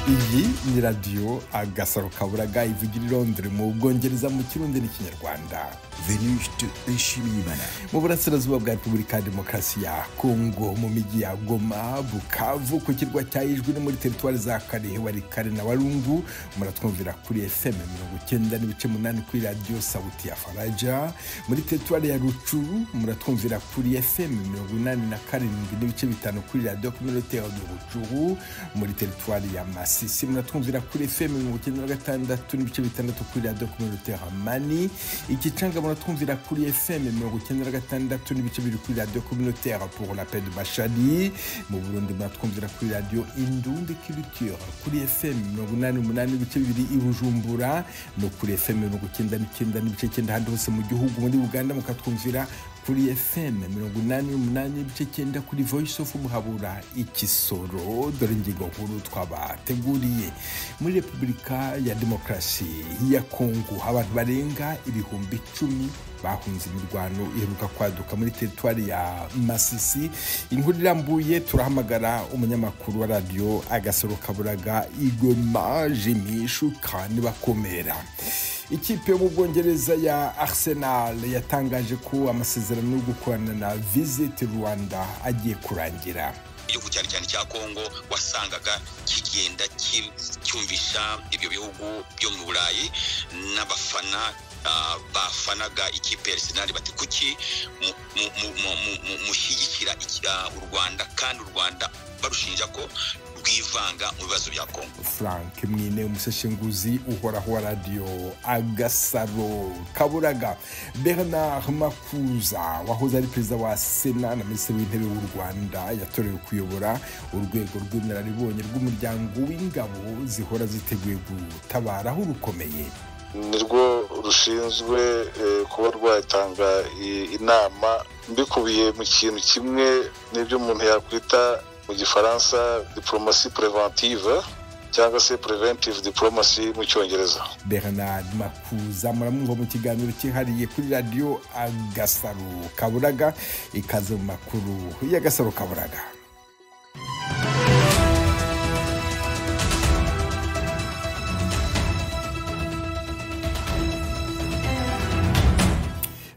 iyi ni radiyo agasaro kaburaga ivugira i Londres mu Bwongereza mu Kirundi n'Ikinyarwanda. Venuste Nshimiyimana mu burasirazuba bwa Repubulika ya Demokarasi ya Kongo mu miji ya Goma, Bukavu, ku kirwa cya Ijwi no muri teritwari za Karehe, Walikale na Walungu. Muratwumvira kuri FM 90.8 kuri radio Sauti ya Faraja. Muri teritwari ya Ruchuru muratwumvira kuri FM 87.5 kuri radio Communautaire de Ruchuru. Muri teritwari ya Masisi muratwumvira kuri FM 96.5 kuri radio Communautaire Mani. Ikichanga muratwumvira kuri FM 96.2 kuri radio Communautaire pour la paix de Bachali. Mu Burundi muratwumvira kuri radio Indundi Culture kuri FM 88.2 i Bujumbura no kuri FM 99.9 handi hose mu gihugu. Muri Uganda mukatwumvira kuri FM 88.9 kuri Voice of Muhabura Ikisoro. Dore ingingo nkuru twabateguriye. Muri Repubulika ya Demokarasi ya Kongo abantu barenga ibihumbi 10 bahunze imirwano iheruka kwaduka muri teritwari ya Masisi. Inkuru irambuye turahamagara umunyamakuru wa radio Agasaro Kaburaga Igoma, Jimishu kandi bakomera. Ikipe yo mu Bwongereza ya Arsenal yatangaje ko amasezerano yo gukorana na Visit Rwanda agiye kurangira. Igihugu cyane cya Kongo wasangaga kigenda cyumvisha ibyo bihugu byo mu Burayi n'abafana bafanaga ikipe ya Arsenal bati kuki mushyigikira u Rwanda kandi u Rwanda barushinja ko rwivanga mu bibazo bya Kongo. Frank Mwine, umuseshenguzi uhoraho wa radio Agasaro Kaburaga. Bernard Makuza wahoze ari perezida wa Sena na minisitiri w'intebe w'u Rwanda yatorewe kuyobora urwego rw'inararibonye rw'umuryango w'ingabo zihora ziteguye gutabara aho rukomeye. Nirwo rushinzwe kuba rwatanga inama mbikubiye mu kintu kimwe n'ibyo umuntu yakwita mu Gifaransa diplomatie préventive cyangwa se preventive diplomacy mu Cyongereza. Bernard Makuza muramwumva mu kiganiro cyihariye kuri radio Agasaro Kaburaga. Ikaze mu makuru y'Agasaro Kaburaga.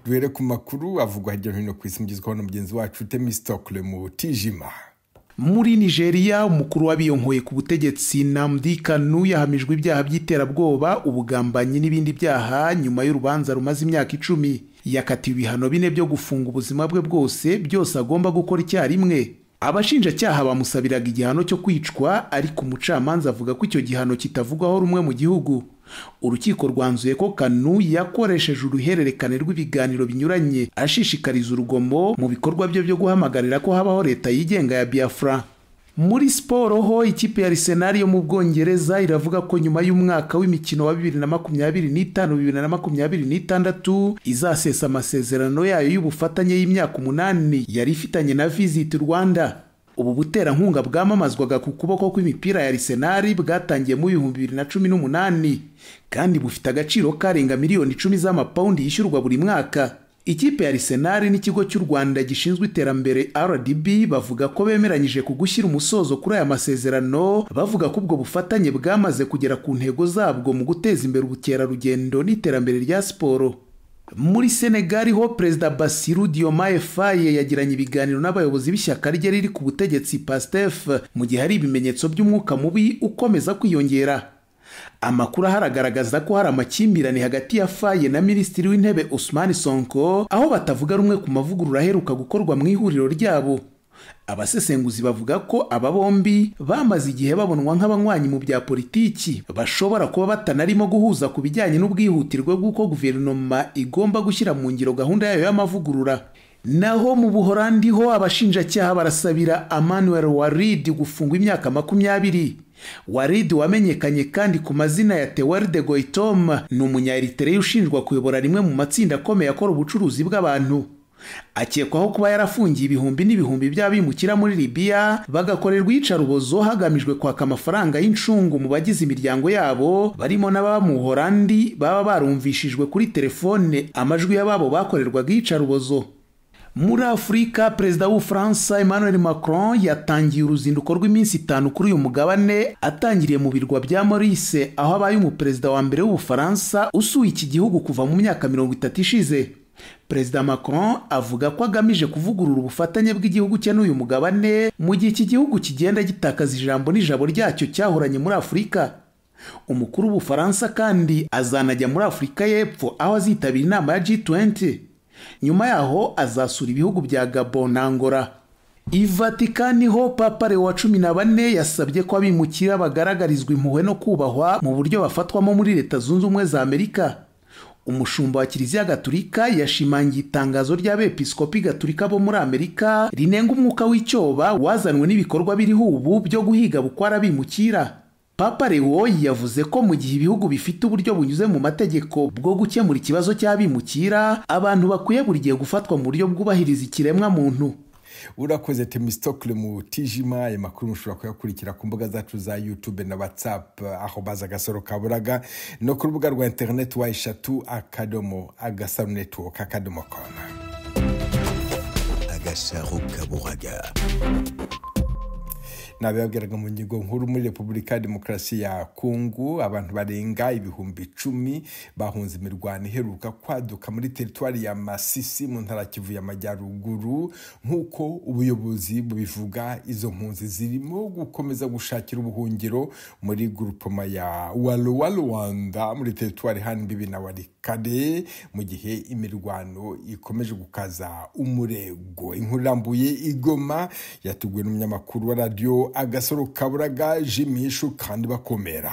Duhere ku makuru avugwa hirya no hino ku isi mugizweho na mugenzi wacu Temistokle Mutijima. Muri Nigeria, umukuru w'abiyonkoye ku butegetsi Nnamdi Kanu yahamijwe ibyaha by'iterabwoba, ubugambanyi n'ibindi byaha nyuma y'urubanza rumaze imyaka 10. Yakatiwe ibihano 4 byo gufunga ubuzima bwe bwose, byose agomba gukora icyarimwe. Abashinjacyaha bamusabiraga igihano cyo kwicwa, ariko umucamanza avuga ko icyo gihano kitavugwaho rumwe mu gihugu. Urukiko rwanzuye ko Kanu yakoresheje uruhererekane rw'ibiganiro binyuranye ashishikariza urugomo mu bikorwa byo guhamagarira ko habaho leta yigenga ya Biafra. Muri siporo ho, ikipe ya Arsenal yo mu Bwongereza iravuga ko nyuma y'umwaka w'imikino wa 2025-2026 izasesa amasezerano yayo y'ubufatanye y'imyaka 8 yari ifitanye na Visit Rwanda. Ubu buterankunga bwamamazwaga ku kuboko kw'imipira ya Arsenal bwatangiye mu 2018 kandi bufite agaciro karenga miliyoni 10 z'amapaundi yishyurwa buri mwaka. Ikipe ya Arsenal n'ikigo cy'u Rwanda gishinzwe iterambere RDB bavuga ko bemeranyije kugushyira umusozo kuri aya masezerano, bavuga ko ubwo bufatanye bwamaze kugera ku ntego zabwo mu guteza imbere ubukerarugendo n'iterambere rya siporo. Muri Senegal ho, Perezida Bassirou Diomaye Faye yagiranye ibiganiro n'abayobozi b'ishyaka rye riri ku butegetsi PASTEF mu gihe hari ibimenyetso by'umwuka mubi ukomeza kwiyongera. Amakuru haragaragaza ko hari amakimbirane hagati ya Faye na Minisitiri w'Intebe Ousmane Sonko, aho batavuga rumwe ku mavugurura aheruka gukorwa mu ihuriro ryabo. Abasesenguzi bavuga ko aba bombi bamaze igihe babonwa nk'abanywanyi mu bya politiki, bashobora kuba batanarimo guhuza ku bijyanye n'ubwihutirwe bw'uko guverinoma igomba gushyira mu ngiro gahunda yayo y'amavugurura. Naho mu Buholandi ho, abashinjacyaha barasabira Emmanuel Walid gufungwa imyaka 20. Walid wamenyekanye kandi ku mazina ya Tewelde Goitom ni umunya-Eritrea ushinjwa kuyobora rimwe mu matsinda akomeye akora ubucuruzi bw'abantu. Akekwaho kuba yarafungiye ibihumbi n'ibihumbi by'abimukira muri Libya bagakorerwa iyicarubozo hagamijwe kwaka amafaranga y'incungu mu bagize imiryango yabo, barimo n'ababa mu Buholandi baba barumvishijwe kuri telefone amajwi y'ababo bakorerwaga iyicarubozo. Muri Afurika, perezida w'Ubufaransa Emmanuel Macron yatangiye uruzinduko rw'iminsi 5 kuri uyu mugabane, atangiriye mu birwa bya Maurice, aho abaye umuperezida wa mbere w'Ubufaransa usuye iki gihugu kuva mu myaka 30 ishize. Perezida Macron avuga ko agamije kuvugurura ubufatanye bw'igihugu cye n'uyu mugabane mu gihe iki gihugu kigenda gitakaza ijambo n'ijabo ryacyo cyahoranye muri Afurika. Umukuru w'Ubufaransa kandi azanajya muri Afurika y'Epfo aho azitabira inama ya G20. Nyuma yaho azasura ibihugu bya Gabon na Angola. I Vatikani ho Papa Leo wa 14 yasabye ko abimukira bagaragarizwa impuhwe no kubahwa mu buryo bafatwamo muri Leta Zunze Ubumwe za Amerika. Umushumba wa Kiliziya Gatolika yashimangiye itangazo ry'abepiskopi Gatolika bo muri Amerika rinenga umwuka w'icyoba wazanwe n'ibikorwa biriho ubu byo guhiga bukwara bimukira. Papa Leo yavuze ko mu gihe ibihugu bifite uburyo bunyuze mu mategeko bwo gukemura ikibazo cy'abimukira, abantu bakwiye buri gihe gufatwa mu buryo bwubahiriza ikiremwa muntu. Urakoze Temistokle mu Tijima. Aya makuru mushobora kuyakurikira ku mbuga zacu za YouTube na WhatsApp aho baza Agasaro Kaburaga, no ku rubuga rwa internet wa eshatu Agasaro Network .com. Agasaro Kaburaga. Nababwiraga mu ngingo nkuru muri Repubulika ya Demokarasi ya Kongo, abantu barenga 10,000 bahunze imirwano iheruka kwaduka muri teritwari ya Masisi mu ntara Kivu y'Amajyaruguru. Nk'uko ubuyobozi bubivuga, izo mpunzi zirimo gukomeza gushakira ubuhungiro muri grupoma ya Waluwanda muri teritwari Hanbibi na Walikale, mu gihe imirwano ikomeje gukaza umurego. Inkuru irambuye Igoma yatuguwe n'umunyamakuru wa radio Agasaro Kaburaga Jimishu kandi bakomera.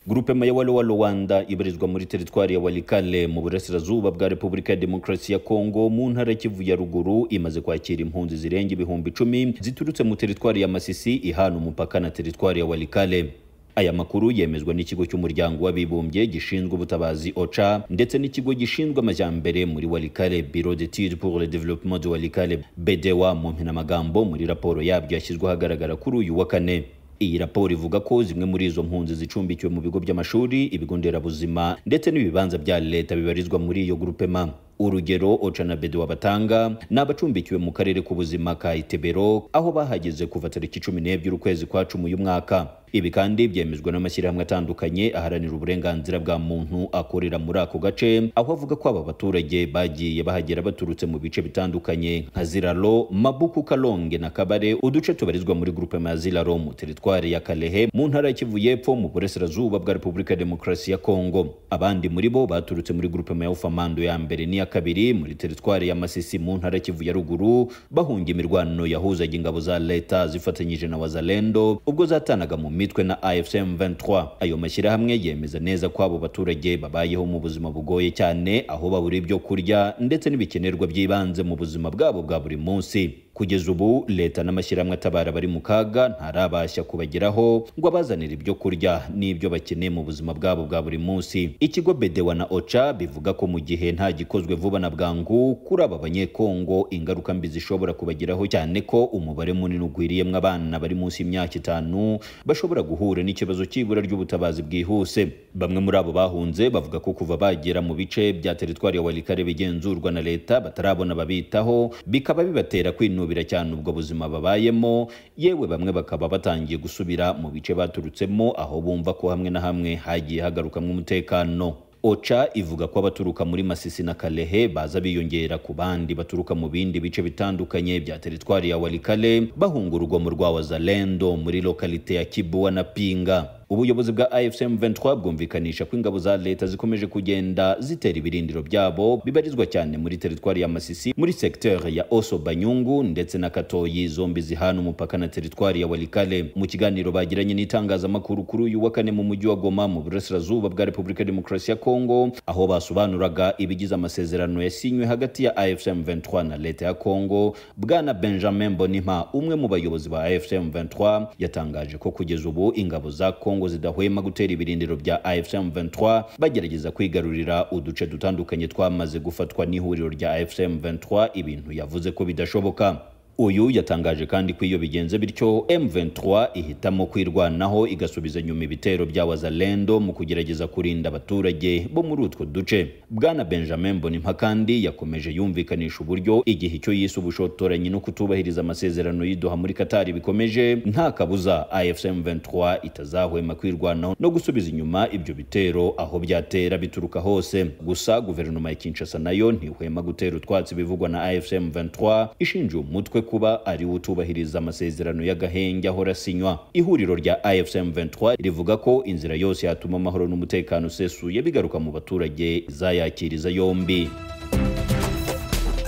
Grupema ya Waluwanda ibarizwa muri teritwari ya Walikale mu burasirazuba bwa Repubulika ya Demokarasi ya Kongo mu ntara Kivu ya ruguru, imaze kwakira impunzi zirenga 10,000 ziturutse mu teritwari ya Masisi ihana umupaka na teritwari ya Walikale. Aya makuru yemezwa n'ikigo cy'umuryango w'abibumbye gishinzwe ubutabazi OCHA ndetse n'ikigo gishinzwe amajyambere muri Walikale, Bureau d'études pour le développement de Walikale, BDEWA mu mpinamagambo, muri raporo yabyo yashyizwe ahagaragara kuri uyu wa kane. Iyi raporo ivuga ko zimwe muri izo mpunzi zicumbikiwe mu bigo by'amashuri, ibigo nderabuzima ndetse n'ibibanza bya leta bibarizwa muri iyo grupema. Urugero OCHA na BDEWA batanga n'abacumbikiwe mu karere k'ubuzima ka Itebero, aho bahageze kuva tariki 12 ukwezi kwa 10 uyu mwaka. Ibi kandi byemezwa n'amashyirahamwe atandukanye aharanira uburenganzira bwa muntu akorera muri ako gace, aho avuga ko aba baturage bagiye bahagera baturutse mu bice bitandukanye nka Ziralo, Mabuku, Kalonge na Kabare, uduce tubarizwa muri grupema ya Ziralo mu teritwari ya Kalehe mu ntara ya Kivu y'Epfo mu burasirazuba bwa Repubulika ya Demokarasi ya Kongo. Abandi muri bo baturutse muri grupema ya Ufamando ya mbere n'iya kabiri muri teritwari ya Masisi mu ntara ya Kivu ya ruguru, bahunga imirwano yahuzaga ingabo za leta zifatanyije na Wazalendo ubwo zatanaga mu mitwe na AFCM 23. Ayo mashyirahamwe yemeza neza ko abo baturage babayeho mu buzima bugoye cyane, aho babura ibyo kurya ndetse n'ibikenerwa by'ibanze mu buzima bwabo bwa buri munsi. Kugeza ubu leta n'amashyirahamwe atabara bari mu kaga ntarabashya kubageraho ngo abazanire ibyo kurya n'ibyo bakeneye mu buzima bwabo bwa buri munsi. Ikigo BDEWA na OCHA bivuga ko mu gihe nta gikozwe vuba na bwangu kuri aba banyekongo, ingaruka mbi zishobora kubageraho, cyane ko umubare munini ugwiriyemwe abana bari munsi y'imyaka 5 bashobora guhura n'ikibazo cy'ibura ry'ubutabazi bwihuse. Bamwe muri abo bahunze bavuga ko kuva bagera mu bice bya teritwari ya Walikale bigenzurwa na leta batarabona babitaho, bikaba bibatera kwinubira cyane ubwo buzima babayemo, yewe bamwe bakaba batangiye gusubira mu bice baturutsemo aho bumva ko hamwe na hamwe hagiye hagarukamwe umutekano. OCHA ivuga ko abaturuka muri Masisi na Kalehe baza biyongera ku bandi baturuka mu bindi bice bitandukanye bya teritwari ya Walikale bahunga urugomo rwa Wazalendo muri lokalite ya Kibuwa na Pinga. Ubuyobozi bwa AFCM 23 bwumvikanisha ko ingabo za leta zikomeje kugenda zitera ibirindiro byabo bibarizwa cyane muri teritwari ya Masisi, muri secteur ya Oso Banyungu ndetse na Katoyi, zombi zihana umupaka na teritwari ya Walikale. Mu kiganiro bagiranye n'itangazamakuru kuri uyu wa kane mu mujyi wa Goma mu burasirazuba bwa Repubulika ya Demokarasi ya Kongo, aho basobanuraga ibigize amasezerano yasinywe hagati ya AFCM 23 na leta ya Kongo, Bwana Benjamin Mbonimpa, umwe mu bayobozi ba AFCM 23, yatangaje ko kugeza ubu ingabo za Kongo zidahwema gutera ibirindiro bya AFCM 23 bagerageza kwigarurira uduce dutandukanye twamaze gufatwa n'ihuriro rya AFCM 23, ibintu yavuze ko bidashoboka. uyu yatangaje kandi ko iyo bigenze bityo M23 ihitamo kwirwanaho igasubiza nyuma ibitero bya Wazalendo mu kugerageza kurinda abaturage bo muri utwo duce. Bwana Benjamin Mbonimpa kandi yakomeje yumvikanisha uburyo igihe cyo yise ubushotoranyi no kutubahiriza amasezerano y'Doha muri Qatar bikomeje, nta kabuza AFC M23 itazahwema kwirwanaho no gusubiza inyuma ibyo bitero aho byatera bituruka hose. Gusa guverinoma ya Kinshasa nayo ntihwema gutera utwatsi bivugwa na AFC M23 ishinja umutwe kuba ari utubahiriza amasezerano y'agahenge ahora sinywa. Ihuriro rya AFC M23 rivuga ko inzira yose yatuma amahoro n'umutekano usesuye bigaruka mu baturage zayakiriza yombi.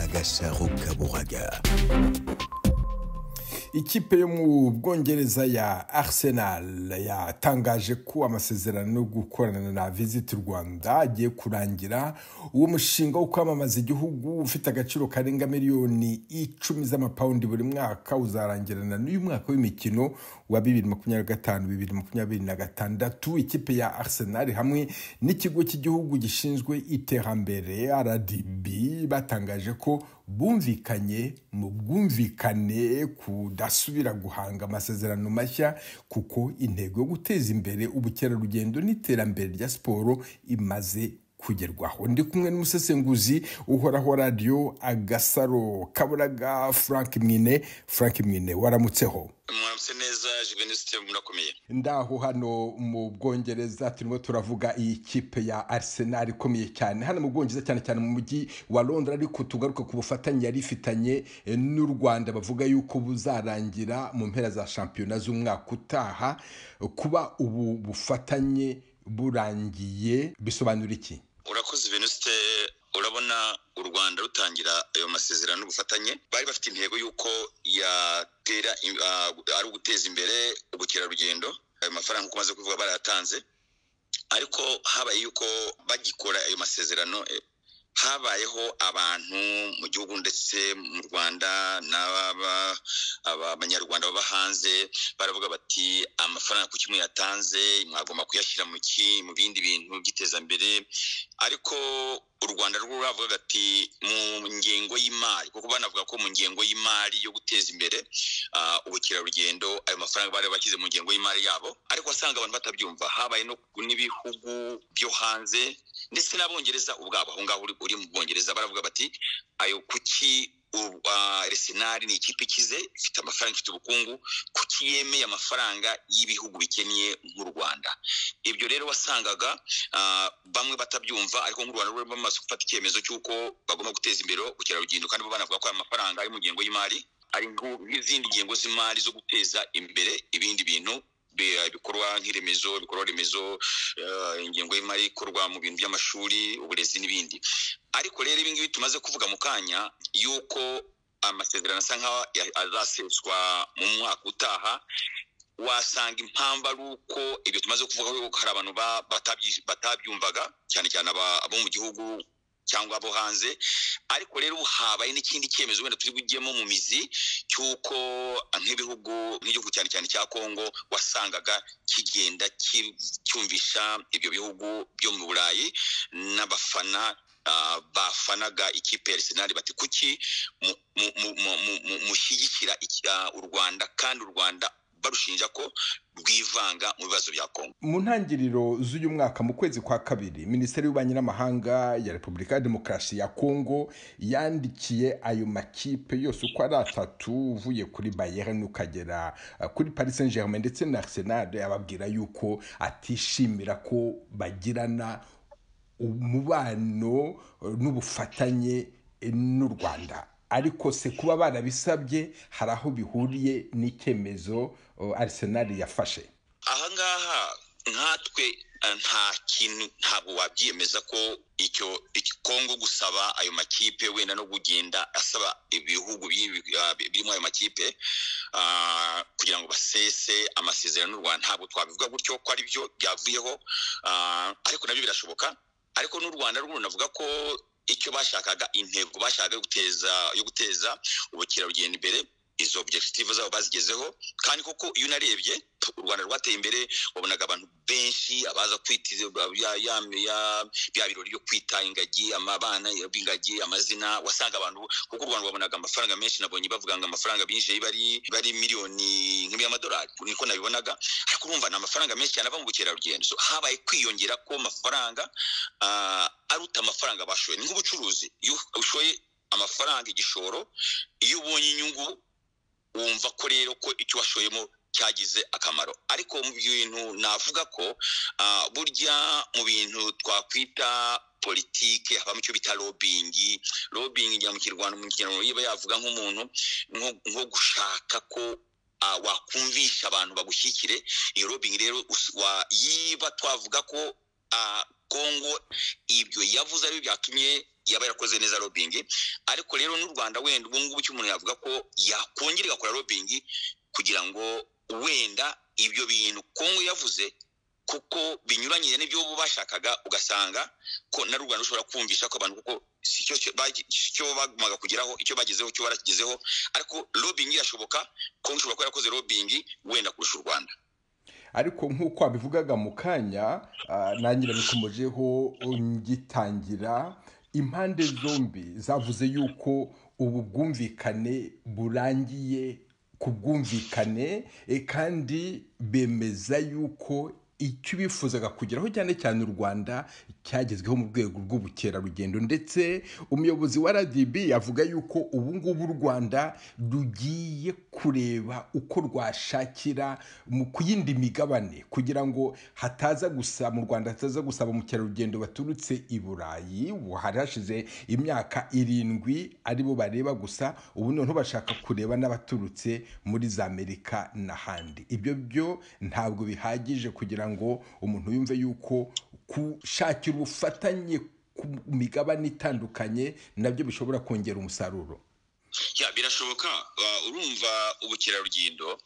Agasaro Kaburaga. Ikipe yo mu Bwongereza ya Arsenal yatangaje ko amasezerano yo gukorana na Visit Rwanda agiye kurangira. Uwo mushinga wo kwamamaza igihugu ufite agaciro karenga miliyoni 10 z'amapaundi buri mwaka uzarangirana n'uyu mwaka w'imikino wa 2025-2026. Ikipe ya Arsenal hamwe n'ikigo cy'igihugu gishinzwe iterambere RDB batangaje ko bumvikanye mu bwumvikane kudasubira guhanga amasezerano mashya kuko intego yo guteza imbere ubukerarugendo n'iterambere rya siporo imaze kugerwaho. Ndi kumwe n'umusesenguzi uhoraho radio Agasaro Kaburaga Frank Mwine waramutseho. Mwaramutse neza Juveniste, murakomeye. Ndaho hano mu Bwongereza turimo turavuga iyi kipe ya Arsenal ikomeye cyane hano mu Bwongereza, cyane mu mujyi wa Londres, ariko tugaruka ku bufatanye yari ifitanye n'u Rwanda bavuga yuko buzarangira mu mpera za shampiyona z'umwaka utaha. Kuba ubu bufatanye burangiye bisobanura iki? Urakoze Venuste. Urabona u Rwanda rutangira ayo masezerano n'ubufatanye bari bafite intego yuko yatera ari uguteza imbere ubukerarugendo. Ayo mafaranga uko maze kuvuga barayatanze, ariko habaye yuko bagikora ayo masezerano habayeho abantu mu gihugu ndetse mu Rwanda n'abanyarwanda baba hanze baravuga bati amafaranga ku kimwe yatanze mwagomba kuyashyira mu bindi bintu byiteza imbere. Ariko u Rwanda rwo ruravuga ati mu ngengo y'imari, kuko banavuga ko mu ngengo y'imari yo guteza imbere ubukerarugendo ayo mafaranga bari bashyize mu ngengo y'imari yabo, ariko wasanga abantu batabyumva. Habaye no n'ibihugu byo hanze ndetse n'Abongereza ubwabo aho ngaho uri mu Bwongereza baravuga bati ayo kuki Arsenal ni ikipe ikize ifite amafaranga, ifite ubukungu, kuki yemeye amafaranga y'ibihugu bikennye nk'u Rwanda. Ibyo rero wasangaga bamwe batabyumva, ariko nk'u Rwanda rwo bamaze gufata icyemezo cy'uko bagomba guteza imbere ubukerarugendo, kandi bo banavuga ko aya mafaranga ari mu ngengo y'imari ari nk'izindi ngengo z'imari zo guteza imbere ibindi bintu bikorwa nk'iremezo, ingengo y'imari ikorwa mu bintu by'amashuri, uburezi n'ibindi. Ariko rero ibi ngibi tumaze kuvuga mu kanya yuko amasezerano asa nkaho azaseswa mu mwaka utaha, wasanga impamvu ari uko ibyo tumaze kuvuga ko hari abantu batabyumvaga, cyane abo mu gihugu cyangwa abo hanze. Ariko rero habaye n'ikindi cyemezo wenda turi bujyemo mu mizi cyuko nk'igihugu cyane cya Kongo wasangaga kigenda cyumvisha ibyo bihugu byo mu Burayi n'abafana bafanaga ikipe ya Arsenal bati kuki mushyigikira u Rwanda, kandi u Rwanda barushinja ko rwivanga mu bibazo bya Kongo. Mu ntangiriro z'uyu mwaka mu kwezi kwa kabiri, Minisiteri y'Ububanyi n'Amahanga ya Repubulika ya Demokarasi ya Kongo yandikiye ayo makipe yose uko ari atatu, uvuye kuri Bayern ukagera kuri Paris Saint-Germain ndetse na Arsenal, ababwira yuko atishimira ko bagirana umubano n'ubufatanye n'u Rwanda. Ariko se kuba barabisabye hari aho bihuriye n'icyemezo Arsenal yafashe? Aha ngaha nkatwe ntabwo wabyemeza ko icyo Kongo gusaba ayo makipe wenda no kugenda asaba ibihugu birimo ayo makipe kugira ngo basese amasezerano n'u Rwanda, ntabwo twabivuga gutyo ko ari byo byavuyeho, ariko nabyo birashoboka. Ariko n'u Rwanda rwo navuga ko icyo bashakaga, intego bashakaga yo guteza ubukerarugendo imbere izo objective zabo bazigezeho kandi koko iyo narebye u Rwanda rwateye imbere wabonaga abantu benshi abaza kwitiza bya birori byo kwita ingagi amabana y'ingagi amazina wasanga abantu kuko u Rwanda wabonaga amafaranga menshi nabonye bavuga ngo amafaranga binje bari miliyoni nk'amadolari niko nabibonaga ariko urumva na amafaranga menshi cyane ava mu bukerarugendo so habaye kwiyongera ko amafaranga aruta amafaranga bashoye ni nk'ubucuruzi iyo ushoye amafaranga igishoro iyo ubonye inyungu wumva ko rero ko icyo washoyemo cyagize akamaro ariko mu bintu navuga ko burya mu bintu twakwita politike habamo icyo bita lobbying njya mu Kinyarwanda yiba yavuga nk'umuntu nko gushaka ko wakumvisha abantu bagushyikire iyo lobbying rero yiba twavuga ko Kongo ibyo yavuze ari byatumye yaba yarakoze neza lobbying ariko rero n'u Rwanda wenda ubu ngubu cy'umuntu yavuga ko yakongera gakora lobbying kugira ngo wenda ibyo bintu Kongo yavuze kuko binyuranyije n'ibyo bashakaga ugasanga ko na Rwanda ushobora kumvisha ko abantu kuko cyo bagmaga kugeraho icyo bagezeho cyo barakigezeho ariko lobbying yashoboka ko ushobora ko yarakoze lobbying wenda kurusha u Rwanda ariko nk'uko abivugaga mu kanya nanjye nabikomojeho ngitangira impande zombi zavuze yuko ubu bwumvikane burangiye ku bwumvikane kandi bemeza yuko icyo bifuzaga kugeraho cyane cyane u Rwanda cyagezweho mu rwego rw'ubukerarugendo ndetse umuyobozi wa RDB yavuga yuko ubu ngubu u Rwanda rugiye kureba uko rwashakira ku yindi migabane kugira ngo hataza gusa mu Rwanda hataza gusaba umukerarugendo baturutse i Burayi hari hashize imyaka 7 aribo bareba gusa ubu none bashaka kureba n'abaturutse muri za Amerika n'ahandi ibyo byo ntabwo bihagije kugira ngo umuntu yumve yuko kushakira ubufatanye ku migabane itandukanye nabyo bishobora kongera umusaruro birashoboka urumva ubukerarugendo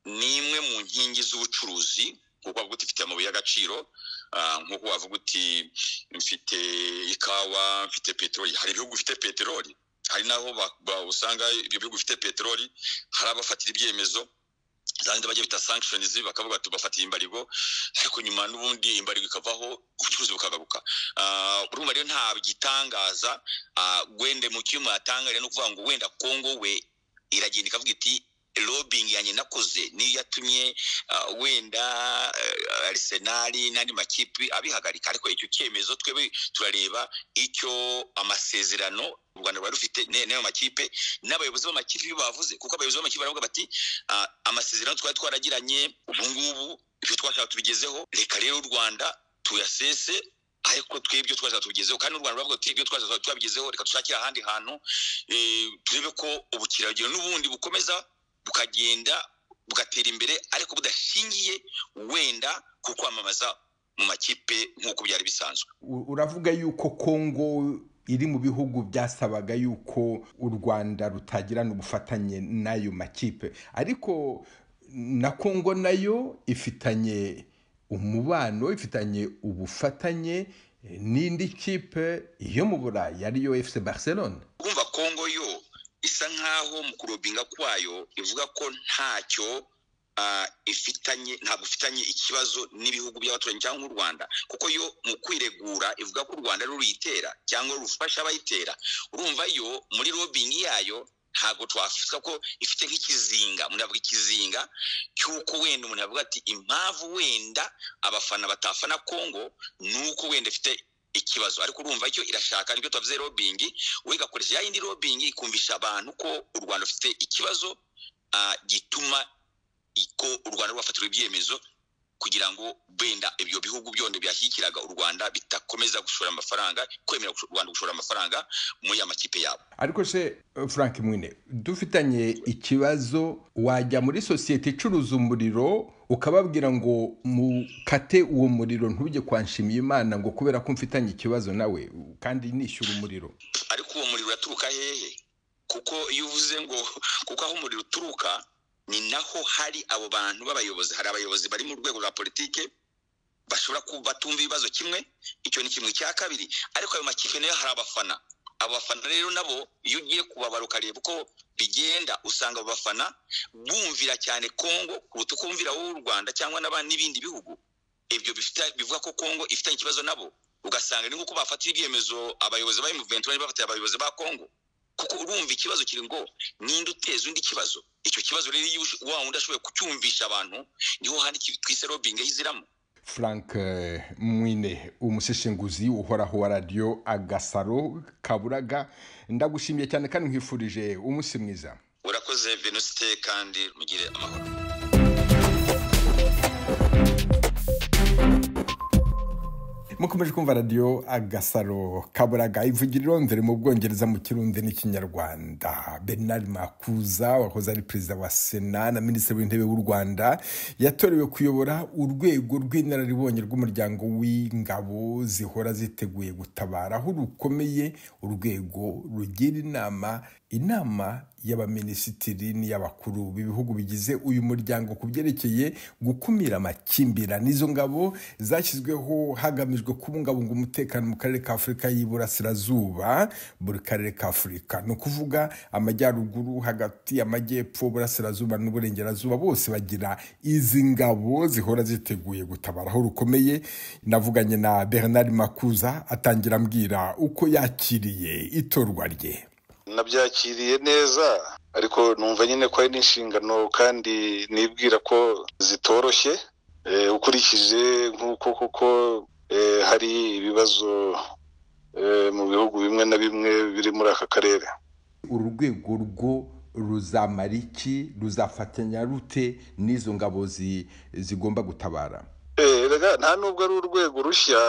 ni imwe mu nkingi z'ubucuruzi kuko bavuga uti mfite amabuye y'agaciro nk'uko bavuga uti mfite ikawa mfite peteroli hari ibihugu bifite peteroli hari naho usanga ibyo bihugu bifite peteroli hari abafatira ibyemezo zandi bajye bita sanctions bakavuga tubafatira imbarigo ariko nyuma n'ubundi imbarigo ikavaho ubucuruzi bukagaruka urumva rero nta gitangaza gwende mu cyuma yatangare no kuvuga ngo wenda Kongo we iragenda ikavuga iti lobbying yanye nakoze ni yatumye wenda Arsenal n'andi makipe abihagarika ariko icyo cyemezo twebe turareba icyo amasezerano u Rwanda rwari rufite n'ayo makipe n'abayobozi b'amakipe bavuze kuko abayobozi b'amakipe baravuga bati amasezerano twari twaragiranye ubu ngubu ibyo twashaka tubigezeho reka rero u Rwanda tuyasese ariko twebwe twashaka tubigezeho kandi u Rwanda bavuga ati ibyo twashaka twabigezeho reka dushakire ahandi hantu turebe ko ubukiragiro n'ubundi bukomeza bukagenda bugatera imbere ariko budashingiye wenda ku kwamamaza mu makipe nk'uko byari bisanzwe uravuga yuko Kongo iri mu bihugu byasabaga yuko u Rwanda rutagirana ubufatanye n'ayo makipe ariko na Kongo nayo ifitanye umubano ifitanye ubufatanye n'indi kipe yo mu Burayi ariyo FC Barcelona urumva Kongo yo isa nkaho mu kurobinga kwayo ivuga ko ntacyo ntabwo ifitanye ikibazo n'ibihugu by'abaturanyi cyangwa u Rwanda kuko yo mu kwiregura ivuga ko u Rwanda ruruyitera cyangwa rufasha abayitera urumva yo muri lobbying yayo ntabwo twafika ko ifite nk'ikizinga umuntu avuga ikizinga cy'uko wenda umuntu avuga ati impamvu wenda abafana batafana Kongo nuko wenda ifite ikibazo ariko urumva icyo irashaka nibyo twavuze lobbying wigakoresha yindi lobbying ikumvisha abantu ko u Rwanda rufite ikibazo gituma iko u Rwanda rwafatira ibyemezo kugira ngo benda ibyo bihugu byonde byashyikiraga u Rwanda bitakomeza gushora amafaranga kwemera u Rwanda gushora amafaranga mu ya makipe yabo ariko se Frank Mwine dufitanye ikibazo wajya muri societe icuruza umuriro ukababwira ngo mukate uwo muriro ntujye kwanshimira Imana ngo kubera ko mfitanye ikibazo nawe kandi nishyura umuriro ariko uwo muriro uraturuka hehe kuko iyo uvuze ngo kuko aho umuriro uturuka ni naho hari abo bantu b'abayobozi hari abayobozi bari mu rwego rwa politike bashobora kubatumva ibibazo kimwe icyo ni kimwe cya kabiri ariko ayo makipe nayo hari abafana abafana rero nabo iyo ugiye kubabara ukareba uko bigenda usanga abafana bumvira cyane Kongo kuruta kumvira w'u Rwanda cyangwa n'ibindi bihugu. Ibyo bivuga ko Kongo ifitanye ikibazo nabo, ugasanga ni nkuko bafatira ibyemezo abayobozi ba M23 bafatiye abayobozi ba Kongo, kuko urumva ikibazo kiri ngo ninde uteza undi kibazo. Icyo kibazo rero wa wundi ashoboye kucyumvisha abantu niho handi twise lobbying yiziramo. Frank Mwine, umuseshenguzi uhoraho wa radio Agasaro Kaburaga, ndagushimiye cyane kandi nkwifurije umunsi mwiza. Urakoze Venuste kandi mugire amahoro. Mukomeje kumva radio Agasaro Kaburaga ivugira Londres mu Bwongereza mu Kirundi n'Ikinyarwanda. Bernard Makuza wahoze ari perezida wa Sena na minisitiri w'intebe w'u Rwanda yatorewe kuyobora urwego rw'inararibonye rw'umuryango w'ingabo zihora ziteguye gutabara aho rukomeye, urwego rugira inama y'abaminisitiri n'iy'abakuru b'ibihugu bigize uyu muryango ku byerekeye gukumira amakimbirane. Izo ngabo zashyizweho hagamijwe kubungabunga umutekano mu karere ka Afurika y'Iburasirazuba. Buri karere ka Afurika ni ukuvuga amajyaruguru, hagati, amajyepfo, Burasirazuba n'Uburengerazuba, bose bagira izi ngabo zihora ziteguye gutabara aho rukomeye. Navuganye na Bernard Makuza atangira ambwira uko yakiriye itorwa rye. Nabyakiriye neza, ariko numva nyine ko ari n'inshingano kandi nibwira ko zitoroshye ukurikije nk'uko kuko hari ibibazo mu bihugu bimwe na bimwe biri muri aka karere. Uru rwego rwo ruzamara iki, ruzafatanya rute n'izo ngabo zigomba gutabara? Nta nubwo ari urwego rushya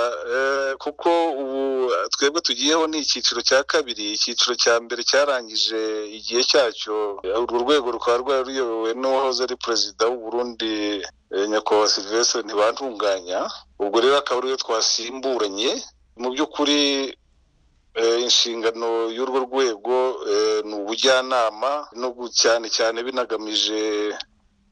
kuko ubu twebwe tugiyeho ni icyiciro cya kabiri. Icyiciro cya mbere cyarangije igihe cyacyo. Uru rwego rukaba rwari ruyobowe n'uwahoze ari perezida w'u Burundi nyakubahwa Sylvestre Ntibantunganya. Ubwo rero akaba ariyo twasimburanye. Mu by'ukuri inshingano y'urwo rwego ni ubujyanama no cyane cyane binagamije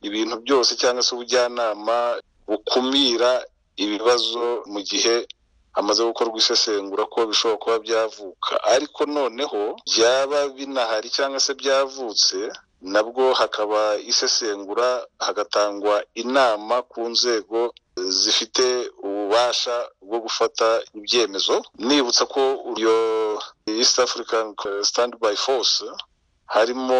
ibintu byose cyangwa se ubujyanama bukumira ibibazo mu gihe hamaze gukorwa isesengura ko bishobora kuba byavuka. Ariko noneho byaba binahari cyangwa se byavutse, nabwo hakaba isesengura, hagatangwa inama ku nzego zifite ububasha bwo gufata ibyemezo. Nibutsa ko uyo East African Standby Force harimo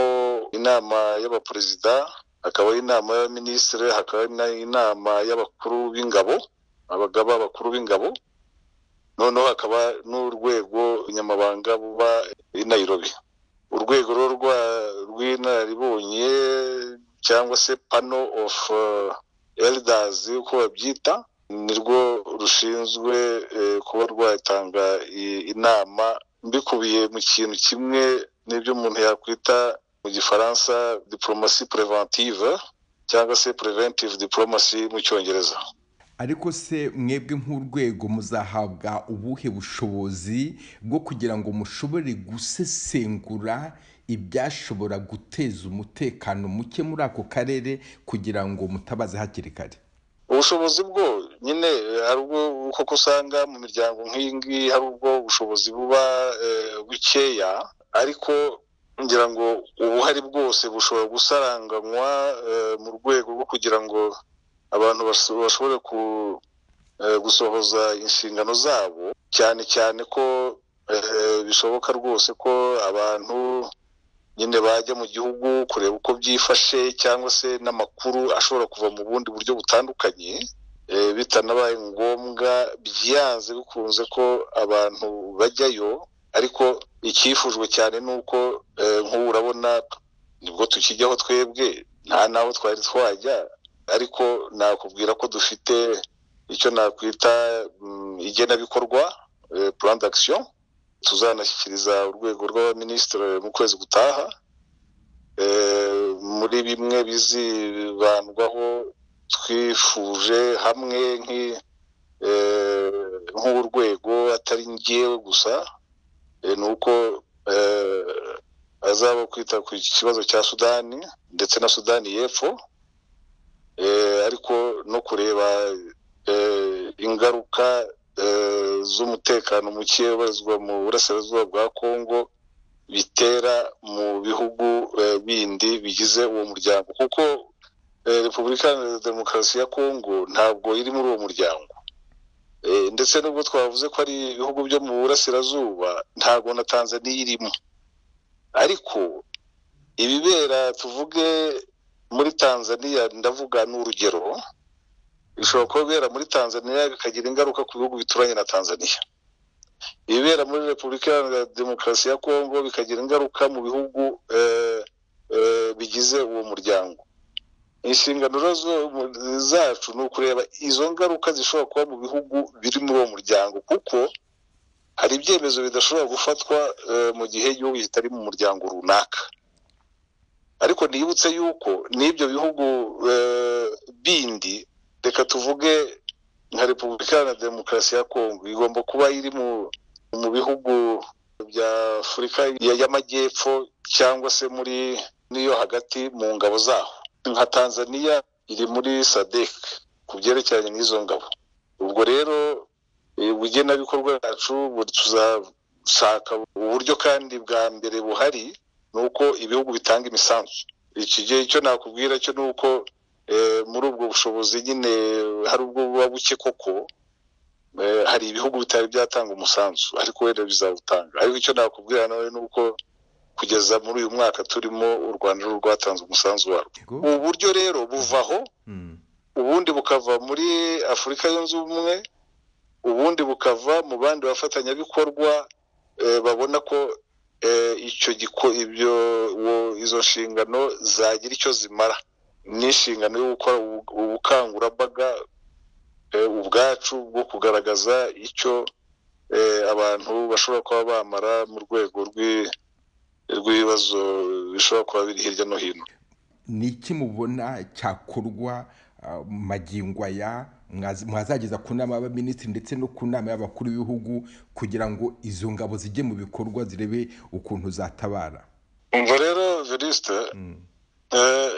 inama y'abaperezida, hakaba inama y'abaminisitiri, hakaba inama y'abakuru b'ingabo, abagaba bakuru b'ingabo, noneho hakaba n'urwego nyamabanga buba i Nairobi. Urwego rw'inararibonye cyangwa se panel of elders uko babyita, nirwo rushinzwe kuba rwatanga inama mbikubiye mu kintu kimwe n'ibyo umuntu yakwita mu Gifaransa diplomatie préventive cyangwa se preventive diplomacy mu Cyongereza. Ariko se mwebwe nk'urwego muzahabwa ubuhe bushobozi bwo kugira ngo mushobore gusesengura ibyashobora guteza umutekano muke muri ako karere kugira ngo mutabaze hakiri kare? Ubushobozi bwo nyine hari ubwo koko usanga mu miryango nk'ingi hari ubwo ubushobozi buba bukeya, ariko ngira ngo ubuhari bwose bushobora gusaranganywa mu rwego rwo kugira ngo abantu bashobore gusohoza inshingano zabo, cyane cyane ko bishoboka rwose ko abantu nyine bajya mu gihugu kureba uko byifashe cyangwa se n'amakuru ashobora kuva mu bundi buryo butandukanye, bitanabaye ngombwa byanze bikunze ko abantu bajyayo. Ariko icyifujwe cyane nuko nk'ubu urabona nibwo tukijyaho twebwe, nta naho twari twajya, ariko nakubwira ko dufite icyo nakwita igenabikorwa plan d'action tuzanashyikiriza urwego rw'abaminisitiri mu kwezi gutaha. Muri bimwe bizibandwaho twifuje hamwe nk'urwego atari njyewe gusa, ni uko azaba kwita ku kibazo cya Sudani ndetse na Sudani y'Epfo, ariko no kureba ingaruka z'umutekano muke ubarizwa mu burasirazuba bwa Kongo bitera mu bihugu bindi bigize uwo muryango, kuko Repubulika ya Demokarasi ya Kongo ntabwo iri muri uwo muryango. Ndetse nubwo twavuze ko ari ibihugu byo mu burasirazuba, ntabwo na Tanzania irimo. Ariko ibibera tuvuge muri Tanzania, ndavuga n'urugero, bishobora kubera muri Tanzania bikagira ingaruka ku bihugu bituranye na Tanzania. Ibibera muri Repubulika ya Demokarasi ya Kongo bikagira ingaruka mu bihugu bigize uwo muryango. Inshingano zacu ni ukureba izo ngaruka zishobora kuba mu bihugu biri muri uwo muryango, kuko hari ibyemezo bidashobora gufatwa mu gihe igihugu kitari mu muryango runaka. Ariko nibutse yuko n'ibyo bihugu bindi, reka tuvuge nka Repubulika ya Demokarasi ya Kongo, igomba kuba iri mu bihugu bya Afurika y'Amajyepfo cyangwa se muri niyo hagati mu ngabo zaho. Nka Tanzania iri muri SADC ku byerekeranye n'izo ngabo. Ubwo rero ubugenabikorwa bwacu tuzashaka uburyo kandi bwa mbere buhari nuko ibihugu bitanga imisanzu. Iki gihe icyo nakubwira cyo nuko muri ubwo bushobozi nyine hari ubwo buba buke koko, hari ibihugu bitari byatanga umusanzu ariko wenda bizawutanga. Ariko icyo nakubwira nawe nuko kugeza muri uyu mwaka turimo u Rwanda rwatanze umusanzu warwo. Ubu buryo rero buvaho, ubundi bukava muri Afurika yunze ubumwe, ubundi bukava mu bandi bafatanyabikorwa babona ko izo nshingano zagira icyo zimara. N'inshingano yo gukora ubukangurambaga ubwacu bwo kugaragaza icyo abantu bashobora kuba bamara mu rwego rw'ibibazo bishobora kuba biri hirya no hino. Ni iki mubona cyakorwa magingo aya mwazageza ku nama y'abaminisitiri ndetse no ku nama y'abakuru b'ibihugu kugira ngo izo ngabo zijye mu bikorwa zirebe ukuntu zatabara? Umva rero Venuste,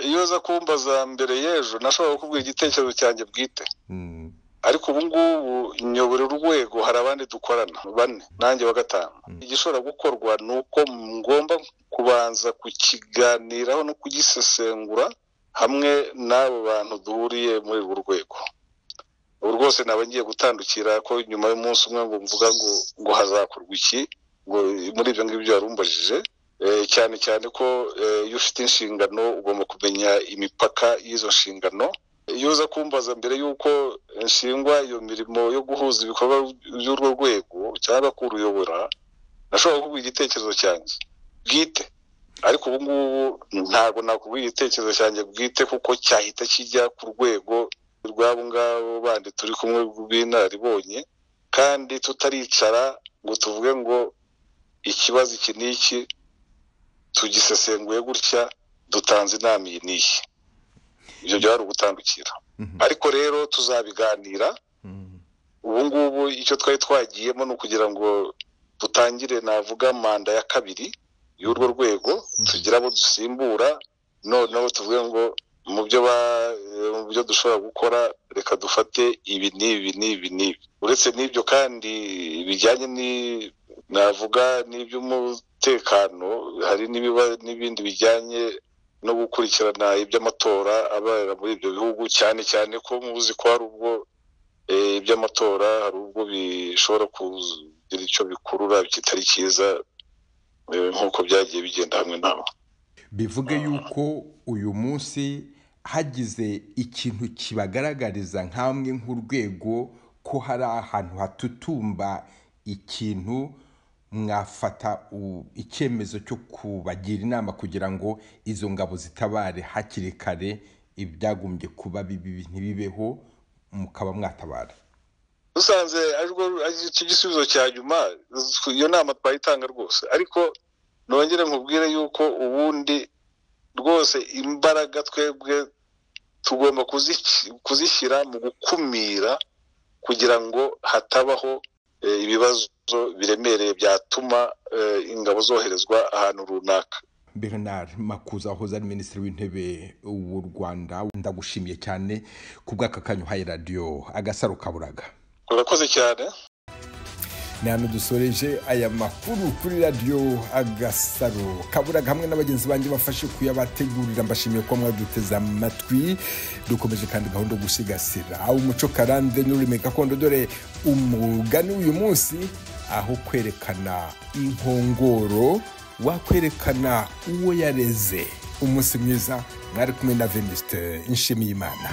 iyo za kumbaza mbere y'ejo nashobora kukubwira igitekerezo cyanjye bwite. Ariko ubu ngubu nyobora urwego, hari abandi dukorana 4 nanjye wa 5. Igishobora gukorwa nuko ngomba kubanza kukiganiraho no kugisesengura hamwe n'abo bantu duhuriye muri urwo rwego. Ubu rwose naba ngiye gutandukira ko nyuma y'umunsi umwe ngo mvuga ngo hazakorwa iki, ngo muri ibyo ngibyo yarumbajije. Cyane cyane ko iyo ufite inshingano ugomba kumenya imipaka y'izo nshingano. Iyo uza kumbaza mbere y'uko nshingwa iyo mirimo yo guhuza ibikorwa by'urwo rwego cyangwa kuruyobora, nashobora kukubwira igitekerezo cyanjye bwite. Ariko ubu ngubu ntabwo nakubwira igitekerezo cyanjye bwite kuko cyahita kijya ku rwego rw'abo ngabo bandi turi kumwe b'inararibonye, kandi tutaricara ngo tuvuge ngo ikibazo iki n'iki tugisesenguye gutya dutanze inama iyi n'iyi. Ibyo byari ugutandukira. Ariko rero tuzabiganira. Ubu ngubu icyo twari twagiyemo ni ukugira ngo dutangire navuga manda ya 2 y'urwo rwego, tugira abo dusimbura, noneho tuvuge ngo mu byo dushobora gukora reka dufate ibi n'ibi. Uretse n'ibyo kandi bijyanye navuga n'iby'umutekano, hari n'ibindi bijyanye no gukurikirana iby'amatora abera muri ibyo bihugu, cyane cyane ko muzi ko hari ubwo iby'amatora hari ubwo bishobora kugira icyo bikurura kitari cyiza nk'uko byagiye bigenda hamwe nabo. Bivuge yuko uyu munsi hagize ikintu kibagaragariza nkamwe nk'urwego ko hari ahantu hatutumba ikintu, mwafata icyemezo cyo kubagira inama kugira ngo izo ngabo zitabare hakiri kare, ibyagombye kuba bibi ntibibeho, mukaba mwatabara. Dusanze iki gisubizo cya nyuma, iyo nama twayitanga rwose. Ariko nongere nkubwire yuko ubundi rwose imbaraga twebwe tugomba kuzishyira mu gukumira kugira ngo hatabaho ibibazo biremereye byatuma ingabo zoherezwa ahantu runaka. Bernard Makuza, wahoze ari minisitiri w'intebe w'u Rwanda, ndagushimiye cyane ku bw'aka kanyu haye radio Agasaro Kaburaga. Urakoze cyane. ni hano dusoreje aya makuru kuri radio Agasaro Kaburaga hamwe n'abagenzi banjye bafashe kuyabategurira. Mbashimiye ko mwaduteze amatwi. Dukomeje kandi gahunda gusigasira umuco karande n'ururimi gakondo. Dore umugani uyu munsi, aho kwerekana inkongoro wakwerekana uwo yareze. Umunsi mwiza, mwari kumwe na Venuste Nshimiyimana.